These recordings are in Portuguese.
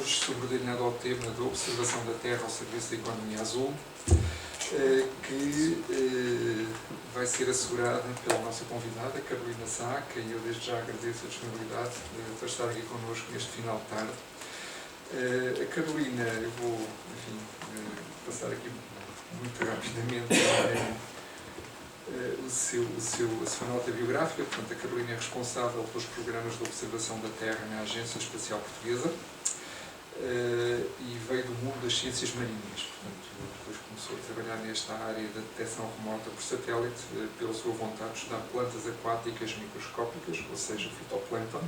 hoje subordinado ao tema da observação da Terra ao serviço da economia azul, que vai ser assegurada pela nossa convidada, Carolina Sá, a quem eu desde já agradeço a disponibilidade para estar aqui connosco neste final de tarde. A Carolina, eu vou, enfim, passar aqui muito rapidamente a sua nota biográfica. Portanto, a Carolina é responsável pelos programas de observação da Terra na Agência Espacial Portuguesa e veio do mundo das ciências marinhas. Portanto, depois começou a trabalhar nesta área da detecção remota por satélite pela sua vontade de estudar plantas aquáticas microscópicas, ou seja, fitoplâncton,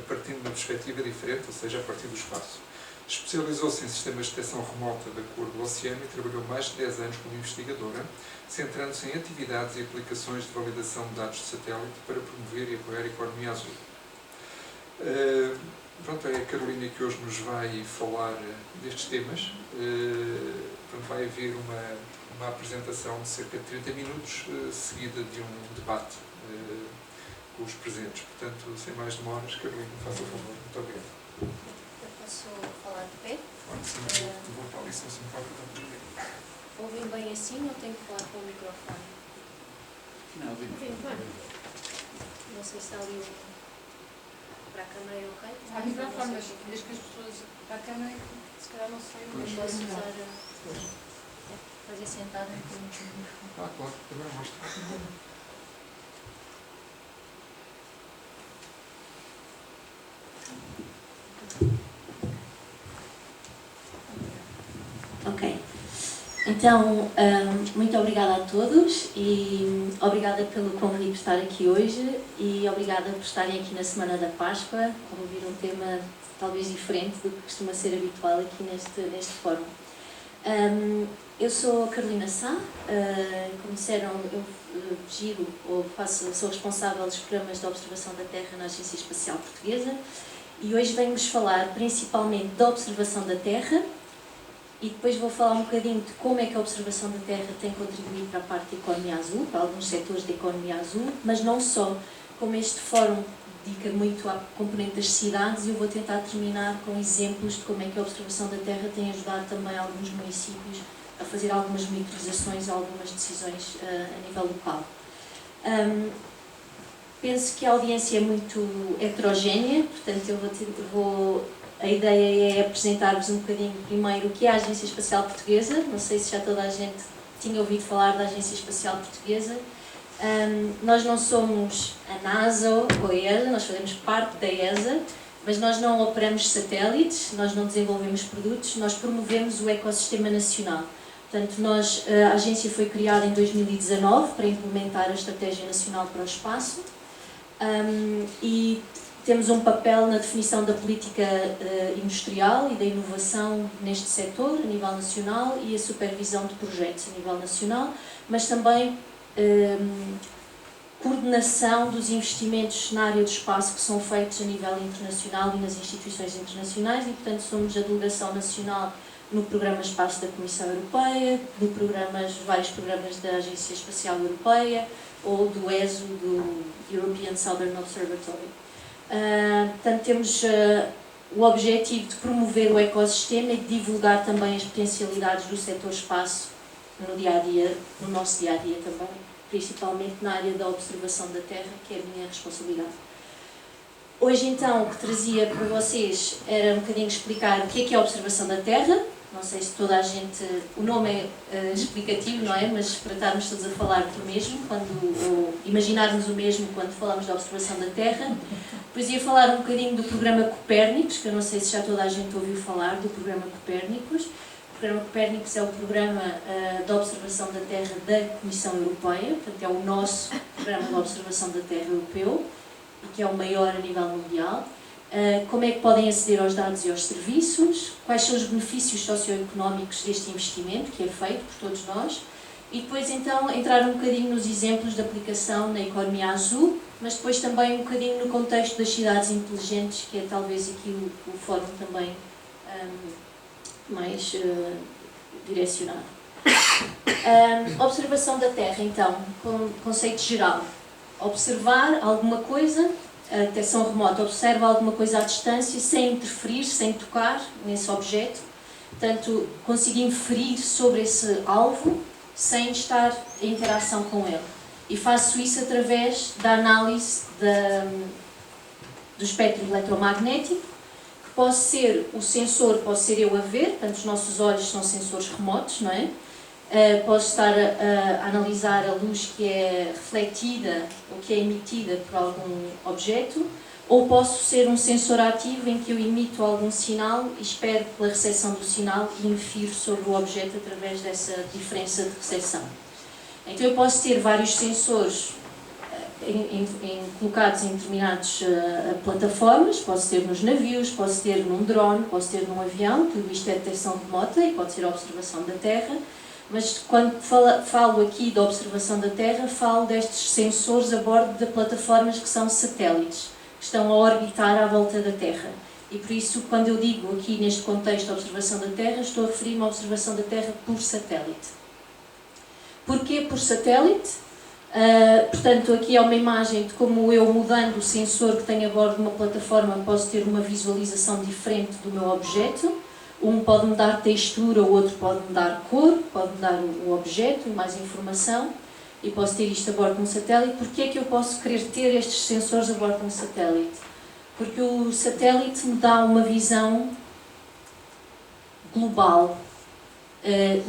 partindo de uma perspectiva diferente, ou seja, a partir do espaço. Especializou-se em sistemas de detecção remota da cor do oceano e trabalhou mais de 10 anos como investigadora, centrando-se em atividades e aplicações de validação de dados de satélite para promover e apoiar a economia azul. Pronto, é a Carolina que hoje nos vai falar destes temas. Pronto, vai haver uma apresentação de cerca de 30 minutos, seguida de um debate com os presentes. Portanto, sem mais demoras, Carolina, faça o favor. Muito obrigado. Eu posso falar de pé? Pode sim, vou para ali, se não se importa, Ouvem bem assim ou tenho que falar com o microfone? Não, Ouvem bem. Não sei se está ali para a câmera é ok? Há microfone, mas desde que as pessoas para a câmera, se calhar não sei. Não posso usar. Fazer sentado um bocadinho. Claro, também mostra. Ok. Então, muito obrigada a todos e obrigada pelo convite de estar aqui hoje e obrigada por estarem aqui na Semana da Páscoa, como ouvir um tema talvez diferente do que costuma ser habitual aqui neste fórum. Eu sou a Carolina Sá, como disseram, eu giro ou sou responsável dos programas de observação da Terra na Agência Espacial Portuguesa e hoje venho-vos falar principalmente da observação da Terra e depois vou falar um bocadinho de como é que a observação da Terra tem contribuído para a parte da economia azul, para alguns setores da economia azul, mas não só, como este fórum dedica muito à componente das cidades e eu vou tentar terminar com exemplos de como é que a observação da Terra tem ajudado também alguns municípios a fazer algumas monitorizações, algumas decisões a nível local. Penso que a audiência é muito heterogénea, portanto a ideia é apresentar-vos um bocadinho primeiro o que é a Agência Espacial Portuguesa. Não sei se já toda a gente tinha ouvido falar da Agência Espacial Portuguesa. Nós não somos a NASA ou a ESA, nós fazemos parte da ESA, mas nós não operamos satélites, nós não desenvolvemos produtos, nós promovemos o ecossistema nacional. Portanto, a agência foi criada em 2019 para implementar a Estratégia Nacional para o Espaço e temos um papel na definição da política industrial e da inovação neste setor a nível nacional e a supervisão de projetos a nível nacional, mas também coordenação dos investimentos na área do espaço que são feitos a nível internacional e nas instituições internacionais e, portanto, somos a delegação nacional no Programa Espaço da Comissão Europeia, vários programas da Agência Espacial Europeia ou do ESO, do European Southern Observatory. Portanto, temos o objetivo de promover o ecossistema e de divulgar também as potencialidades do setor espaço no dia-a-dia, no nosso dia-a-dia também, principalmente na área da observação da Terra, que é a minha responsabilidade. Hoje, então, o que trazia para vocês era um bocadinho explicar o que é a observação da Terra. Não sei se toda a gente... O nome é explicativo, não é? Mas para estarmos todos a falar do mesmo, ou imaginarmos o mesmo quando falamos da observação da Terra. Depois ia falar um bocadinho do programa Copérnicos, que eu não sei se já toda a gente ouviu falar do programa Copérnicos. O programa Copérnicos é o programa de observação da Terra da Comissão Europeia, portanto é o nosso programa de observação da Terra europeu, e que é o maior a nível mundial. Como é que podem aceder aos dados e aos serviços, quais são os benefícios socioeconómicos deste investimento que é feito por todos nós e depois então entrar um bocadinho nos exemplos de aplicação na economia azul, mas depois também um bocadinho no contexto das cidades inteligentes, que é talvez aqui o fórum também mais direcionado. Observação da Terra, então, conceito geral. Observar alguma coisa a detecção remota observa alguma coisa à distância, sem interferir, sem tocar nesse objeto. Portanto, consigo inferir sobre esse alvo sem estar em interação com ele. E faço isso através da análise do espectro eletromagnético, que pode ser o sensor, pode ser eu a ver, portanto os nossos olhos são sensores remotos, não é? Posso estar a analisar a luz que é refletida ou que é emitida por algum objeto, ou posso ser um sensor ativo em que eu emito algum sinal e espero pela recepção do sinal e infiro sobre o objeto através dessa diferença de recepção. Então eu posso ter vários sensores colocados em determinadas plataformas, posso ter nos navios, posso ter num drone, posso ter num avião, tudo isto é detecção remota e pode ser observação da Terra. Mas quando falo aqui da observação da Terra, falo destes sensores a bordo de plataformas que são satélites, que estão a orbitar à volta da Terra. E por isso, quando eu digo aqui neste contexto de observação da Terra, estou a referir-me à observação da Terra por satélite. Porquê por satélite? Portanto, aqui é uma imagem de como eu, mudando o sensor que tenho a bordo de uma plataforma, posso ter uma visualização diferente do meu objeto. Um pode me dar textura, o outro pode me dar cor, pode me dar o objeto e mais informação, e posso ter isto a bordo de um satélite. Porquê é que eu posso querer ter estes sensores a bordo de um satélite? Porque o satélite me dá uma visão global,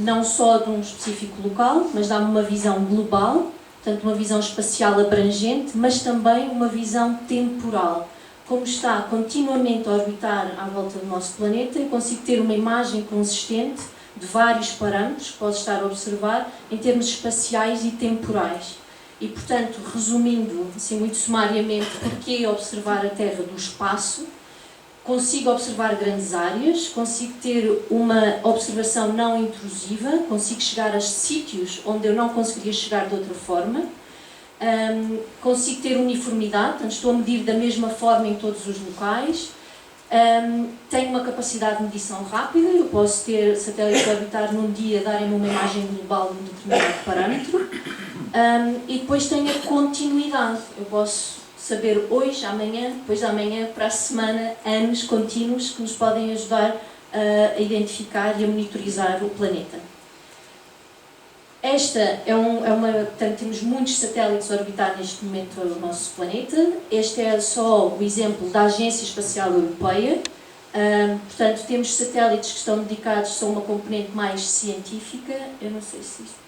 não só de um específico local, mas dá-me uma visão global, portanto uma visão espacial abrangente, mas também uma visão temporal. Como está continuamente a orbitar à volta do nosso planeta, eu consigo ter uma imagem consistente de vários parâmetros que posso estar a observar em termos espaciais e temporais. E, portanto, resumindo, assim, muito sumariamente, porquê observar a Terra do espaço, consigo observar grandes áreas, consigo ter uma observação não intrusiva, consigo chegar a sítios onde eu não conseguiria chegar de outra forma. Consigo ter uniformidade, portanto estou a medir da mesma forma em todos os locais. Tenho uma capacidade de medição rápida, eu posso ter satélites a orbitar num dia, darem-me uma imagem global de um determinado parâmetro. E depois tenho a continuidade, eu posso saber hoje, amanhã, depois de amanhã, para a semana, anos contínuos que nos podem ajudar a identificar e a monitorizar o planeta. Portanto, temos muitos satélites a orbitar neste momento o nosso planeta. Este é só o exemplo da Agência Espacial Europeia. Portanto, temos satélites que estão dedicados a uma componente mais científica. Eu não sei se isto...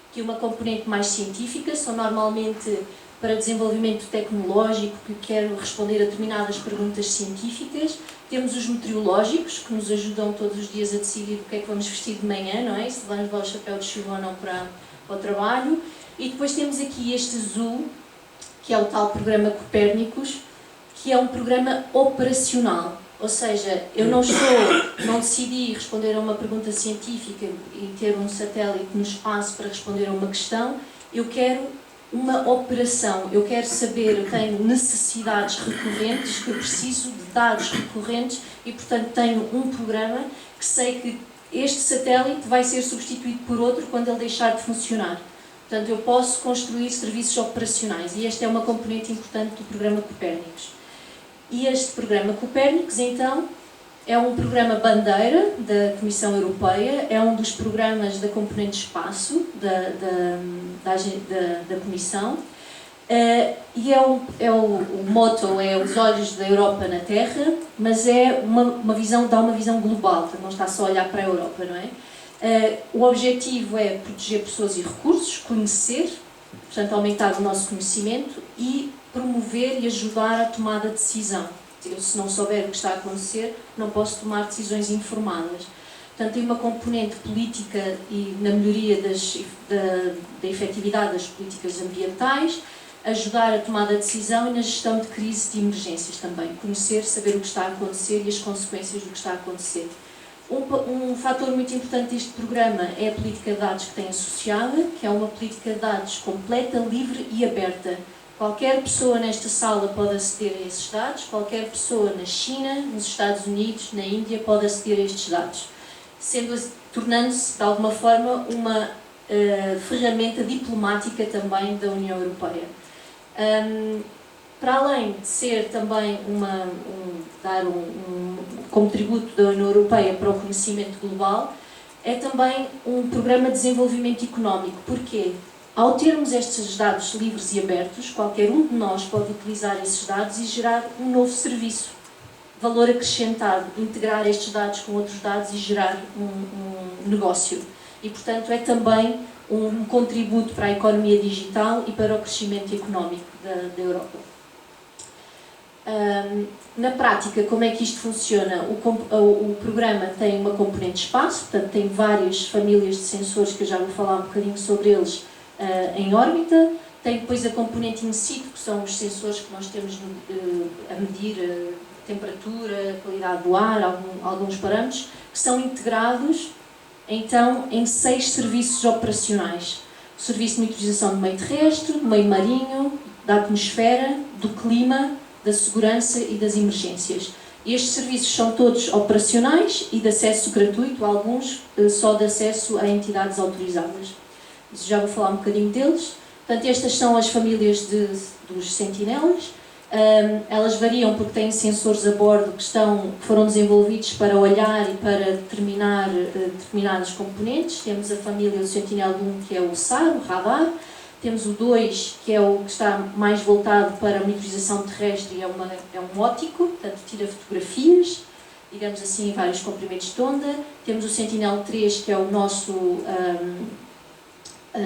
Aqui uma componente mais científica, são normalmente para desenvolvimento tecnológico, que quer responder a determinadas perguntas científicas. Temos os meteorológicos, que nos ajudam todos os dias a decidir o que é que vamos vestir de manhã, não é? Se vamos levar o chapéu de chuva ou não para o trabalho. E depois temos aqui este azul, que é o tal programa Copérnicos, que é um programa operacional. Ou seja, eu não decidi responder a uma pergunta científica e ter um satélite no espaço para responder a uma questão. Eu quero uma operação, eu quero saber, eu tenho necessidades recorrentes, que eu preciso de dados recorrentes e, portanto, tenho um programa que sei que este satélite vai ser substituído por outro quando ele deixar de funcionar. Portanto, eu posso construir serviços operacionais e esta é uma componente importante do programa Copérnicos. E este programa Copérnicos, então, é um programa bandeira da Comissão Europeia, é um dos programas da componente espaço da Comissão, e o motto é os olhos da Europa na Terra, mas é dá uma visão global, não está só a olhar para a Europa, não é? O objetivo é proteger pessoas e recursos, conhecer, portanto aumentar o nosso conhecimento e promover e ajudar a tomada de decisão. Eu, se não souber o que está a acontecer, não posso tomar decisões informadas. Portanto, tem uma componente política e na melhoria da efetividade das políticas ambientais, ajudar a tomada de decisão e na gestão de crise de emergências também. Conhecer, saber o que está a acontecer e as consequências do que está a acontecer. Um fator muito importante deste programa é a política de dados que tem associada, que é uma política de dados completa, livre e aberta. Qualquer pessoa nesta sala pode aceder a esses dados, qualquer pessoa na China, nos Estados Unidos, na Índia pode aceder a estes dados, tornando-se de alguma forma uma ferramenta diplomática também da União Europeia. Para além de ser também dar como tributo da União Europeia para o conhecimento global, é também um programa de desenvolvimento económico. Porquê? Ao termos estes dados livres e abertos, qualquer um de nós pode utilizar esses dados e gerar um novo serviço, valor acrescentado, integrar estes dados com outros dados e gerar um negócio. E, portanto, é também um contributo para a economia digital e para o crescimento económico da Europa. Na prática, como é que isto funciona? O programa tem uma componente de espaço, portanto tem várias famílias de sensores, que eu já vou falar um bocadinho sobre eles, em órbita. Tem depois a componente in situ, que são os sensores que nós temos a medir a temperatura, a qualidade do ar, alguns parâmetros, que são integrados então em 6 serviços operacionais. O serviço de monitorização do meio terrestre, do meio marinho, da atmosfera, do clima, da segurança e das emergências. Estes serviços são todos operacionais e de acesso gratuito, alguns só de acesso a entidades autorizadas. Isso já vou falar um bocadinho deles. Portanto, estas são as famílias dos sentinelas. Elas variam porque têm sensores a bordo que foram desenvolvidos para olhar e para determinar determinados componentes. Temos a família do Sentinel 1, que é o SAR, o radar. Temos o 2, que é o que está mais voltado para a monitorização terrestre, e é um óptico, portanto tira fotografias, digamos assim, em vários comprimentos de onda. Temos o Sentinel 3, que é a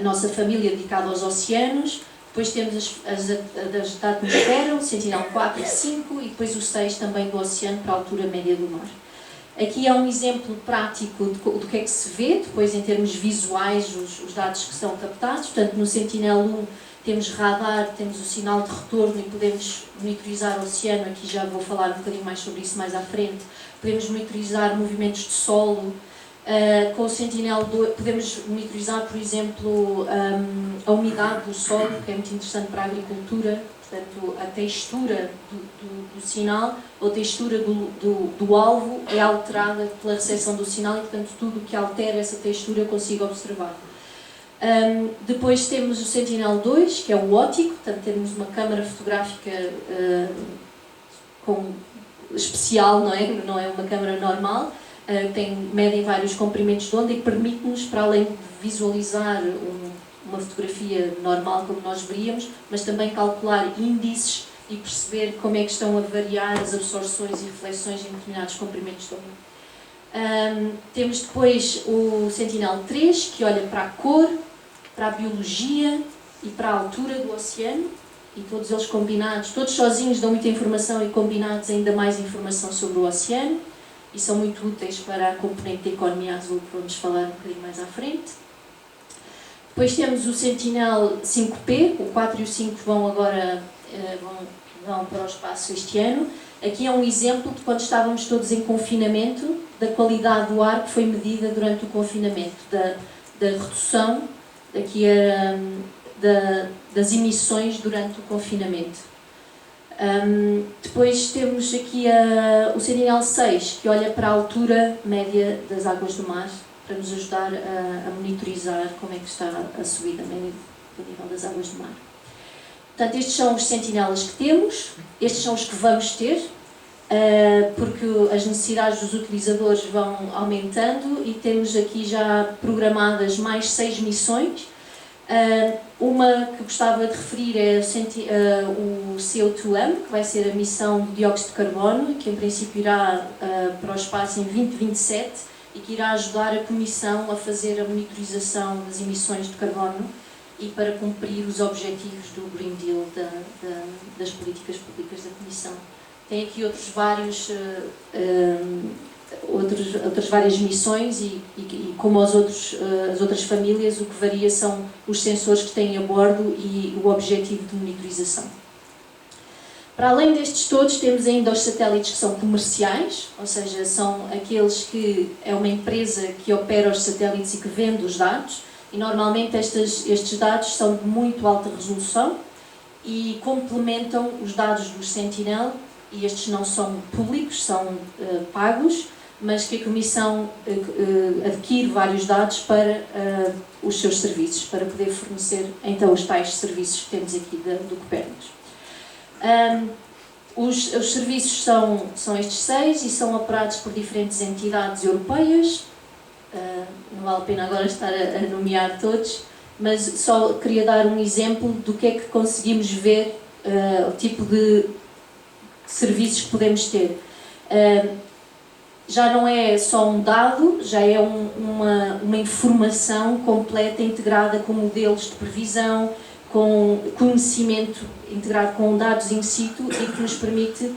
nossa família dedicada aos oceanos. Depois temos as da atmosfera, o Sentinel 4 e 5, e depois o 6 também do oceano para a altura média do mar. Aqui é um exemplo prático do que é que se vê, depois em termos visuais, os dados que são captados. Portanto, no Sentinel 1 temos radar, temos o sinal de retorno e podemos monitorizar o oceano. Aqui já vou falar um bocadinho mais sobre isso mais à frente. Podemos monitorizar movimentos de solo. Com o Sentinel 2 podemos monitorizar, por exemplo, a umidade do solo, que é muito interessante para a agricultura. Portanto, a textura do sinal, ou a textura do alvo é alterada pela recepção do sinal e, portanto, tudo o que altera essa textura eu consigo observar. Depois temos o Sentinel 2, que é o óptico, portanto temos uma câmara fotográfica especial, não é uma câmara normal, medem vários comprimentos de onda e permite-nos, para além de visualizar uma fotografia normal como nós veríamos, mas também calcular índices e perceber como é que estão a variar as absorções e reflexões em determinados comprimentos de onda. Temos depois o Sentinel 3, que olha para a cor, para a biologia e para a altura do oceano, e todos eles combinados, todos sozinhos dão muita informação e combinados ainda mais informação sobre o oceano, e são muito úteis para a componente da economia azul, que vamos falar um bocadinho mais à frente. Depois temos o Sentinel 5P, o 4 e o 5 vão agora vão para o espaço este ano. Aqui é um exemplo de quando estávamos todos em confinamento, da qualidade do ar que foi medida durante o confinamento, da redução das emissões durante o confinamento. Depois temos aqui o Sentinel 6, que olha para a altura média das águas do mar, para nos ajudar a monitorizar como é que está a subida média do nível das águas do mar. Portanto, estes são os sentinelas que temos, estes são os que vamos ter, porque as necessidades dos utilizadores vão aumentando e temos aqui já programadas mais 6 missões. Uma que gostava de referir é o CO2M, que vai ser a missão de dióxido de carbono, que em princípio irá para o espaço em 2027 e que irá ajudar a Comissão a fazer a monitorização das emissões de carbono e para cumprir os objetivos do Green Deal das políticas públicas da Comissão. Tem aqui outras várias missões e como as outras famílias, o que varia são os sensores que têm a bordo e o objetivo de monitorização. Para além destes todos, temos ainda os satélites que são comerciais, ou seja, são aqueles que é uma empresa que opera os satélites e que vende os dados, e normalmente estes dados são de muito alta resolução e complementam os dados do Sentinel, e estes não são públicos, são pagos, mas que a Comissão adquire vários dados para os seus serviços, para poder fornecer então os tais serviços que temos aqui do Copérnicos. Os serviços são estes 6 e são operados por diferentes entidades europeias. Não vale a pena agora estar a nomear todos, mas só queria dar um exemplo do que é que conseguimos ver, o tipo de serviços que podemos ter. Já não é só um dado, já é uma informação completa, integrada com modelos de previsão, com conhecimento integrado com dados in situ e que nos permite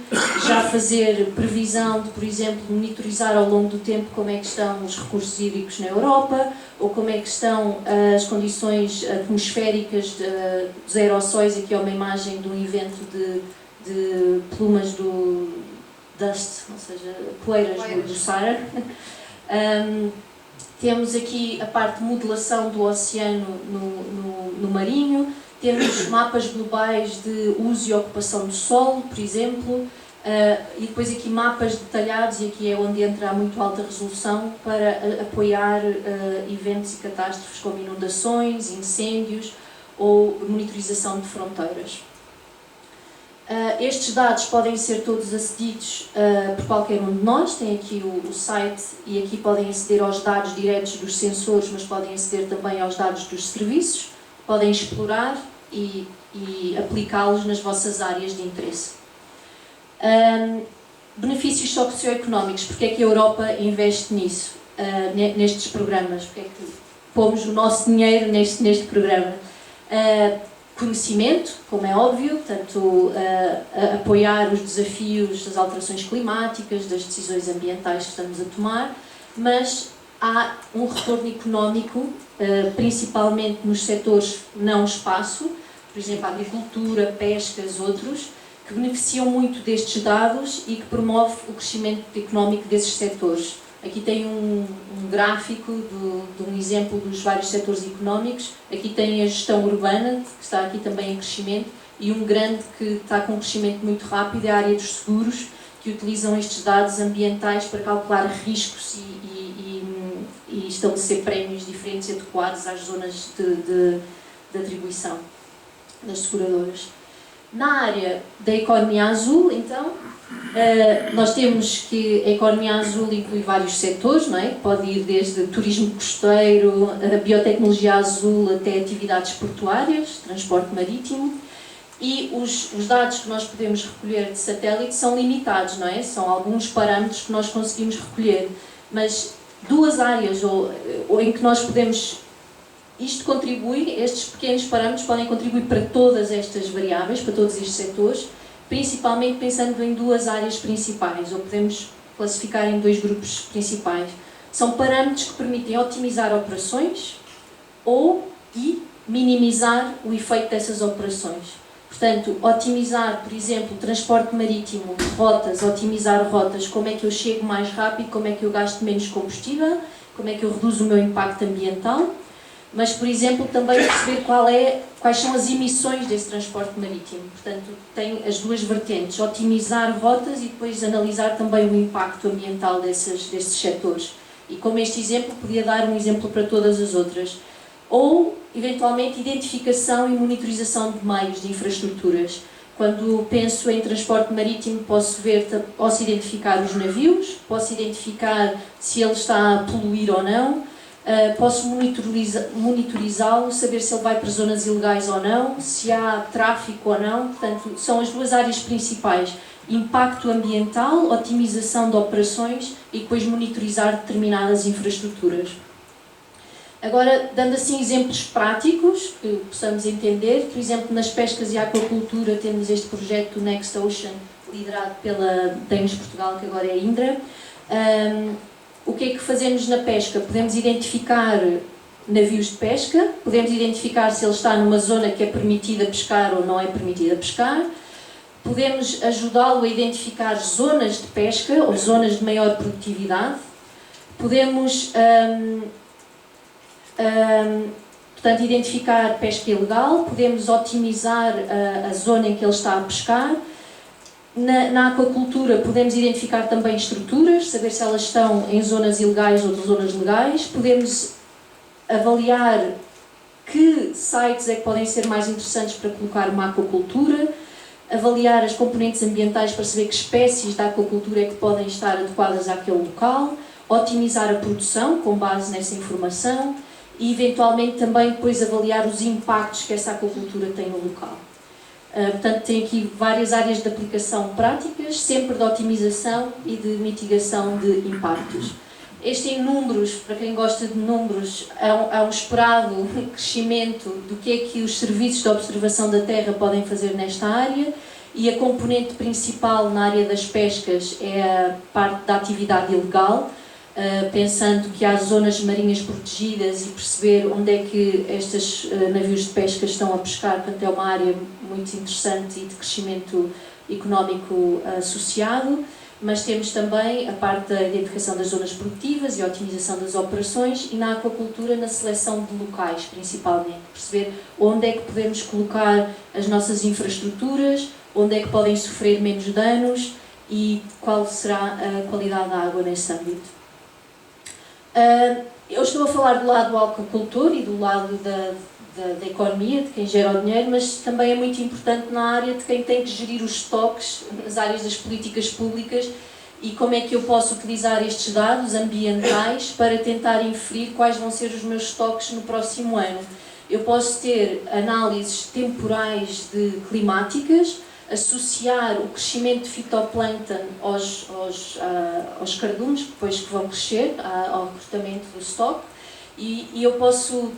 já fazer previsão de, por exemplo, monitorizar ao longo do tempo como é que estão os recursos hídricos na Europa ou como é que estão as condições atmosféricas dos aerossóis. Aqui é uma imagem de um evento de plumas do dust, ou seja, poeiras do Saara. Temos aqui a parte de modelação do oceano no marinho. Temos mapas globais de uso e ocupação do solo, por exemplo, e depois aqui mapas detalhados, e aqui é onde entra a muito alta resolução para apoiar eventos e catástrofes como inundações, incêndios ou monitorização de fronteiras. Estes dados podem ser todos acedidos por qualquer um de nós. Tem aqui o site e aqui podem aceder aos dados diretos dos sensores, mas podem aceder também aos dados dos serviços. Podem explorar e aplicá-los nas vossas áreas de interesse. Benefícios socioeconómicos. Porque é que a Europa investe nisso, nestes programas? Porque é que pomos o nosso dinheiro neste programa? Conhecimento, como é óbvio, portanto, apoiar os desafios das alterações climáticas, das decisões ambientais que estamos a tomar, mas há um retorno económico, principalmente nos setores não espaço, por exemplo, agricultura, pescas, outros, que beneficiam muito destes dados e que promove o crescimento económico desses setores. Aqui tem um gráfico de um exemplo dos vários setores económicos. Aqui tem a gestão urbana, que está aqui também em crescimento, e um grande que está com um crescimento muito rápido é a área dos seguros, que utilizam estes dados ambientais para calcular riscos e estabelecer prémios diferentes adequados às zonas de atribuição das seguradoras. Na área da economia azul, então, nós temos que a economia azul inclui vários setores, não é? Pode ir desde turismo costeiro, a biotecnologia azul, até atividades portuárias, transporte marítimo. E os dados que nós podemos recolher de satélite são limitados, não é? São alguns parâmetros que nós conseguimos recolher, mas duas áreas ou em que nós podemos... Isto contribui, estes pequenos parâmetros podem contribuir para todas estas variáveis, para todos estes setores, principalmente pensando em duas áreas principais, ou podemos classificar em dois grupos principais. São parâmetros que permitem otimizar operações e minimizar o efeito dessas operações. Portanto, otimizar, por exemplo, transporte marítimo, rotas, otimizar rotas, como é que eu chego mais rápido, como é que eu gasto menos combustível, como é que eu reduzo o meu impacto ambiental. Mas, por exemplo, também perceber quais são as emissões desse transporte marítimo. Portanto, tem as duas vertentes, otimizar rotas e depois analisar também o impacto ambiental desses setores. E como este exemplo, podia dar um exemplo para todas as outras. Ou, eventualmente, identificação e monitorização de meios de infraestruturas. Quando penso em transporte marítimo, posso identificar os navios, posso identificar se ele está a poluir ou não, posso monitorizá-lo, saber se ele vai para zonas ilegais ou não, se há tráfico ou não. Portanto, são as duas áreas principais: impacto ambiental, otimização de operações e depois monitorizar determinadas infraestruturas. Agora, dando assim exemplos práticos que possamos entender, por exemplo, nas pescas e aquacultura temos este projeto Next Ocean, liderado pela Danish Portugal, que agora é a Indra. O que é que fazemos na pesca? Podemos identificar navios de pesca, podemos identificar se ele está numa zona que é permitida pescar ou não é permitida pescar, podemos ajudá-lo a identificar zonas de pesca ou zonas de maior produtividade, podemos portanto, identificar pesca ilegal, podemos otimizar a zona em que ele está a pescar. Na aquacultura podemos identificar também estruturas, saber se elas estão em zonas ilegais ou de zonas legais. Podemos avaliar que sites é que podem ser mais interessantes para colocar uma aquacultura. avaliar as componentes ambientais para saber que espécies da aquacultura é que podem estar adequadas àquele local, otimizar a produção com base nessa informação e, eventualmente, também depois avaliar os impactos que essa aquacultura tem no local. Portanto, tem aqui várias áreas de aplicação práticas, sempre de otimização e de mitigação de impactos. Este em números, para quem gosta de números, há um esperado crescimento do que é que os serviços de observação da terra podem fazer nesta área, e a componente principal na área das pescas é a parte da atividade ilegal, pensando que há zonas marinhas protegidas e perceber onde é que estes navios de pesca estão a pescar. Portanto, é uma área muito interessante e de crescimento económico associado. Mas temos também a parte da identificação das zonas produtivas e a otimização das operações, e na aquacultura na seleção de locais, principalmente. Perceber onde é que podemos colocar as nossas infraestruturas, onde é que podem sofrer menos danos e qual será a qualidade da água nesse âmbito. Eu estou a falar do lado do aquacultor e do lado da economia, de quem gera o dinheiro, mas também é muito importante na área de quem tem que gerir os estoques, nas áreas das políticas públicas, e como é que eu posso utilizar estes dados ambientais para tentar inferir quais vão ser os meus estoques no próximo ano. Eu posso ter análises temporais climáticas, associar o crescimento de fitoplâncton aos cardumes, depois que vão crescer, ao recrutamento do estoque, e eu posso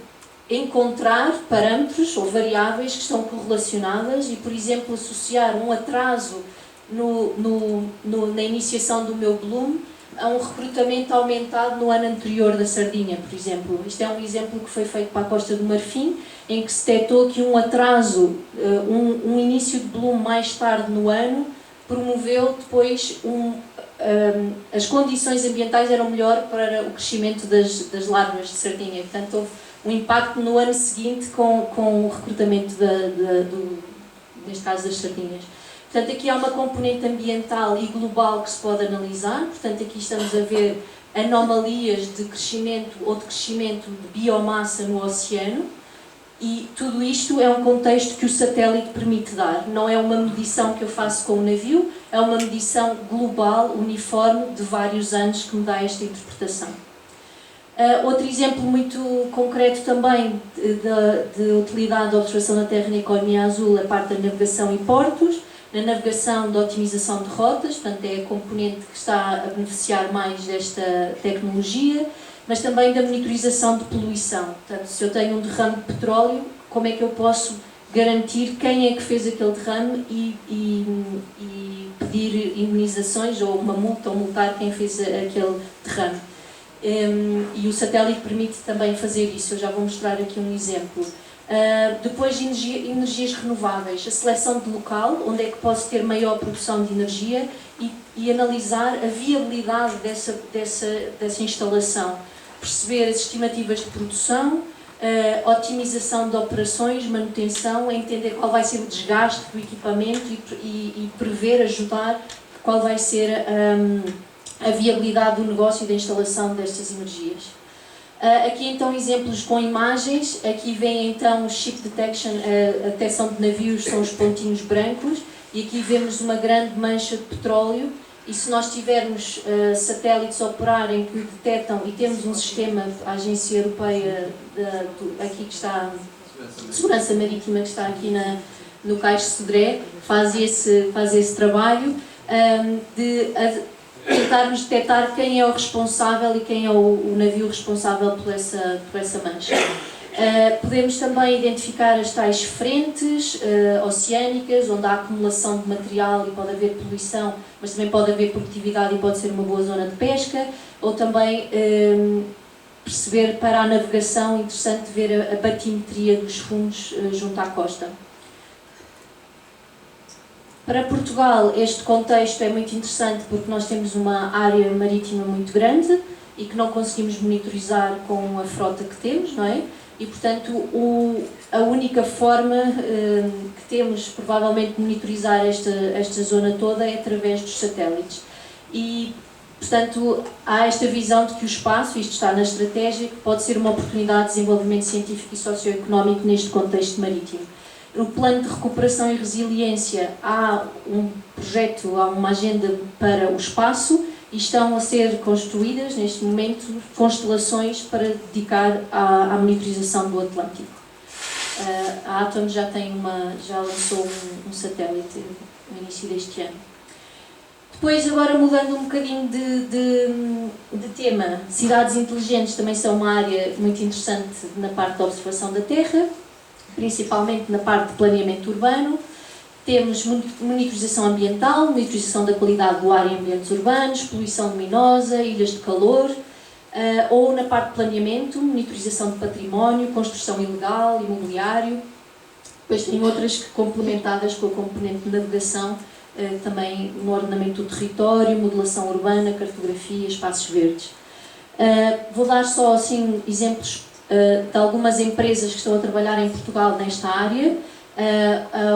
encontrar parâmetros ou variáveis que estão correlacionadas e, por exemplo, associar um atraso na iniciação do meu bloom a um recrutamento aumentado no ano anterior da sardinha, por exemplo. Isto é um exemplo que foi feito para a Costa do Marfim, em que se detectou que um atraso, um início de bloom mais tarde no ano, promoveu depois as condições ambientais eram melhor para o crescimento das larvas de sardinha. Portanto, houve um impacto no ano seguinte com o recrutamento, neste caso, das sardinhas. Portanto, aqui há uma componente ambiental e global que se pode analisar. Portanto, aqui estamos a ver anomalias de crescimento ou de crescimento de biomassa no oceano, e tudo isto é um contexto que o satélite permite dar. Não é uma medição que eu faço com o navio, é uma medição global, uniforme, de vários anos, que me dá esta interpretação. Outro exemplo muito concreto também de utilidade da observação da terra na economia azul é a parte da navegação e portos. Na navegação, da otimização de rotas, portanto é a componente que está a beneficiar mais desta tecnologia, mas também da monitorização de poluição. Portanto, se eu tenho um derrame de petróleo, como é que eu posso garantir quem é que fez aquele derrame e pedir indemnizações ou uma multa ou multar quem fez aquele derrame. E o satélite permite também fazer isso. Eu já vou mostrar aqui um exemplo. Depois, energias renováveis, a seleção de local, onde é que posso ter maior produção de energia e analisar a viabilidade dessa instalação, perceber as estimativas de produção, otimização de operações, manutenção, entender qual vai ser o desgaste do equipamento e prever, ajudar qual vai ser a viabilidade do negócio e da instalação destas energias. Aqui então exemplos com imagens. Aqui vem então o ship detection, a detecção de navios, são os pontinhos brancos, e aqui vemos uma grande mancha de petróleo, e se nós tivermos satélites a operar em que detectam, e temos um sistema, a Agência Europeia aqui que está, Segurança Marítima, que está aqui no Cais de Sodré, faz esse trabalho de tentarmos detectar quem é o responsável e quem é o navio responsável por essa mancha. Podemos também identificar as tais frentes oceânicas, onde há acumulação de material e pode haver poluição, mas também pode haver produtividade e pode ser uma boa zona de pesca, ou também perceber para a navegação, interessante ver a batimetria dos fundos junto à costa. Para Portugal, este contexto é muito interessante porque nós temos uma área marítima muito grande e que não conseguimos monitorizar com a frota que temos, não é? E, portanto, a única forma que temos, provavelmente, de monitorizar esta zona toda é através dos satélites. E, portanto, há esta visão de que o espaço, isto está na estratégia, que pode ser uma oportunidade de desenvolvimento científico e socioeconómico neste contexto marítimo. No plano de recuperação e resiliência há um projeto, há uma agenda para o espaço e estão a ser construídas, neste momento, constelações para dedicar à monitorização do Atlântico. A Atom já lançou um satélite no início deste ano. Depois, agora mudando um bocadinho de tema, cidades inteligentes também são uma área muito interessante na parte da observação da Terra, principalmente na parte de planeamento urbano. Temos monitorização ambiental, monitorização da qualidade do ar em ambientes urbanos, poluição luminosa, ilhas de calor, ou na parte de planeamento, monitorização de património, construção ilegal, imobiliário. Depois tem outras que complementadas com a componente de navegação, também no ordenamento do território, modelação urbana, cartografia, espaços verdes. Vou dar só assim exemplos de algumas empresas que estão a trabalhar em Portugal nesta área.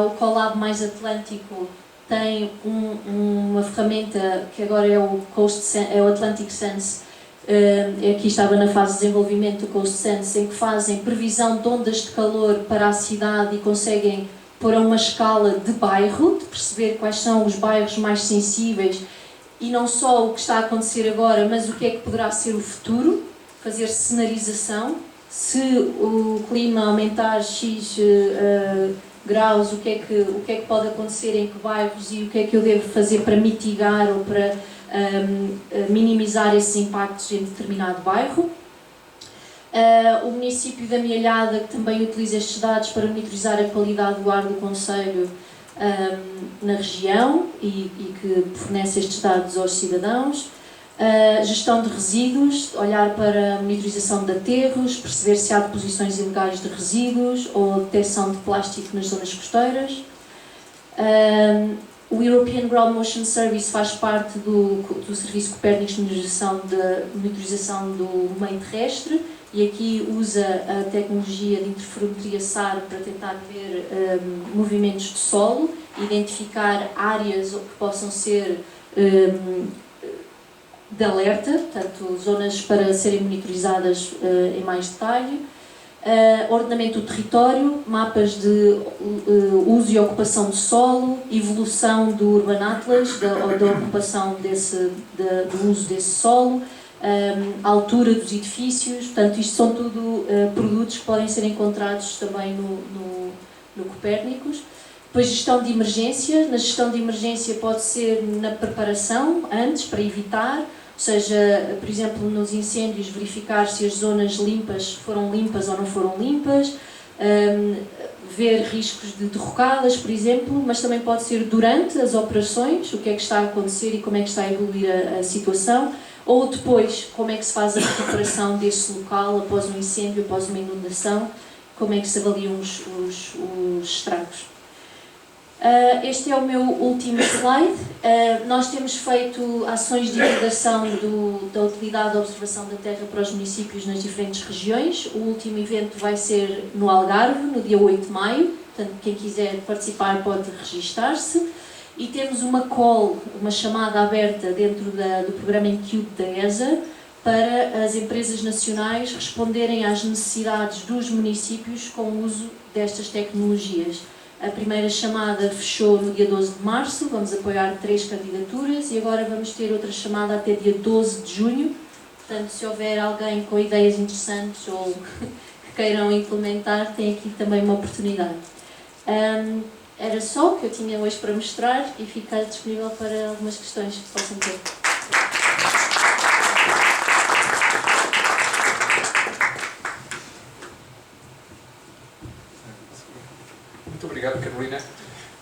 O Colab Mais Atlântico tem uma ferramenta que agora é o Atlantic Sense, aqui estava na fase de desenvolvimento do Coast Sense, em que fazem previsão de ondas de calor para a cidade e conseguem pôr a uma escala de bairro, de perceber quais são os bairros mais sensíveis e não só o que está a acontecer agora, mas o que é que poderá ser o futuro, fazer cenarização. Se o clima aumentar X graus, o que é que pode acontecer em que bairros e o que é que eu devo fazer para mitigar ou para minimizar esses impactos em determinado bairro. O município da Amealhada, que também utiliza estes dados para monitorizar a qualidade do ar do concelho na região e que fornece estes dados aos cidadãos. Gestão de resíduos, olhar para a monitorização de aterros, perceber se há deposições ilegais de resíduos ou detecção de plástico nas zonas costeiras. O European Ground Motion Service faz parte do Serviço Copérnicos de monitorização do meio terrestre e aqui usa a tecnologia de interferometria SAR para tentar ver movimentos de solo, identificar áreas que possam ser de alerta, portanto, zonas para serem monitorizadas em mais detalhe. Ordenamento do território, mapas de uso e ocupação do solo, evolução do Urban Atlas, da ocupação do uso desse solo, altura dos edifícios, portanto, isto são tudo produtos que podem ser encontrados também no Copérnicos. Depois, gestão de emergência. Na gestão de emergência pode ser na preparação, antes, para evitar, ou seja, por exemplo, nos incêndios, verificar se as zonas limpas foram limpas ou não foram limpas, ver riscos de derrocadas, por exemplo, mas também pode ser durante as operações, o que é que está a acontecer e como é que está a evoluir a situação, ou depois, como é que se faz a recuperação desse local após um incêndio, após uma inundação, como é que se avaliam os estragos. Este é o meu último slide. Nós temos feito ações de divulgação da utilidade da observação da Terra para os municípios nas diferentes regiões. O último evento vai ser no Algarve, no dia 8 de maio. Portanto, quem quiser participar pode registar-se. E temos uma call, uma chamada aberta dentro do programa Incube da ESA para as empresas nacionais responderem às necessidades dos municípios com o uso destas tecnologias. A primeira chamada fechou no dia 12 de março, vamos apoiar 3 candidaturas e agora vamos ter outra chamada até dia 12 de junho. Portanto, se houver alguém com ideias interessantes ou que queiram implementar, tem aqui também uma oportunidade. Era só o que eu tinha hoje para mostrar e ficar disponível para algumas questões que possam ter. Muito obrigado, Carolina.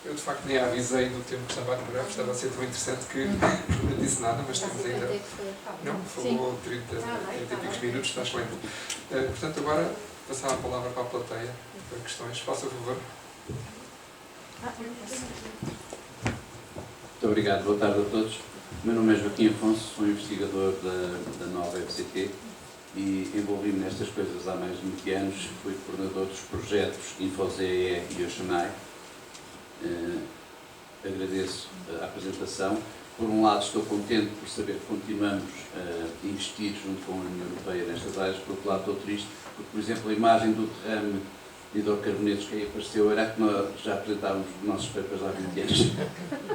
Eu, de facto, nem a avisei do tempo que estava a demorar, estava a ser tão interessante que não disse nada, mas temos ainda... Não, falou 30 e poucos minutos, está excelente. Portanto, agora, passar a palavra para a plateia, para questões. Faça favor. Muito obrigado, boa tarde a todos. O meu nome é Joaquim Afonso, sou investigador da nova FCT e envolvi-me nestas coisas há mais de 20 anos. Fui coordenador dos projetos InfoZE e Oceanai. Agradeço a apresentação. Por um lado, estou contente por saber que continuamos a investir junto com a União Europeia nestas áreas. Por outro lado, estou triste porque, por exemplo, a imagem do derrame de hidrocarbonetos que aí apareceu era que nós já apresentávamos os nossos papers há 20 anos.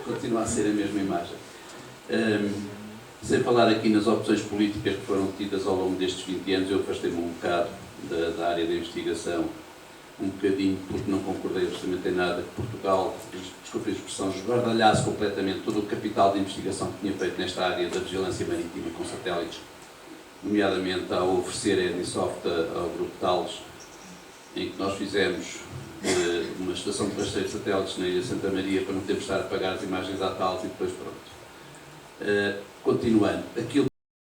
Continua a ser a mesma imagem. Sem falar aqui nas opções políticas que foram tidas ao longo destes 20 anos, eu afastei-me um bocado da área da investigação, um bocadinho porque não concordei absolutamente em nada que Portugal, desculpe a expressão, esbardalhasse completamente todo o capital de investigação que tinha feito nesta área da vigilância marítima com satélites, nomeadamente ao oferecer a Enisoft ao Grupo Thales, em que nós fizemos uma estação de rastreio de satélites na Ilha Santa Maria para não termos de estar a pagar as imagens à Thales e depois pronto. Continuando, aquilo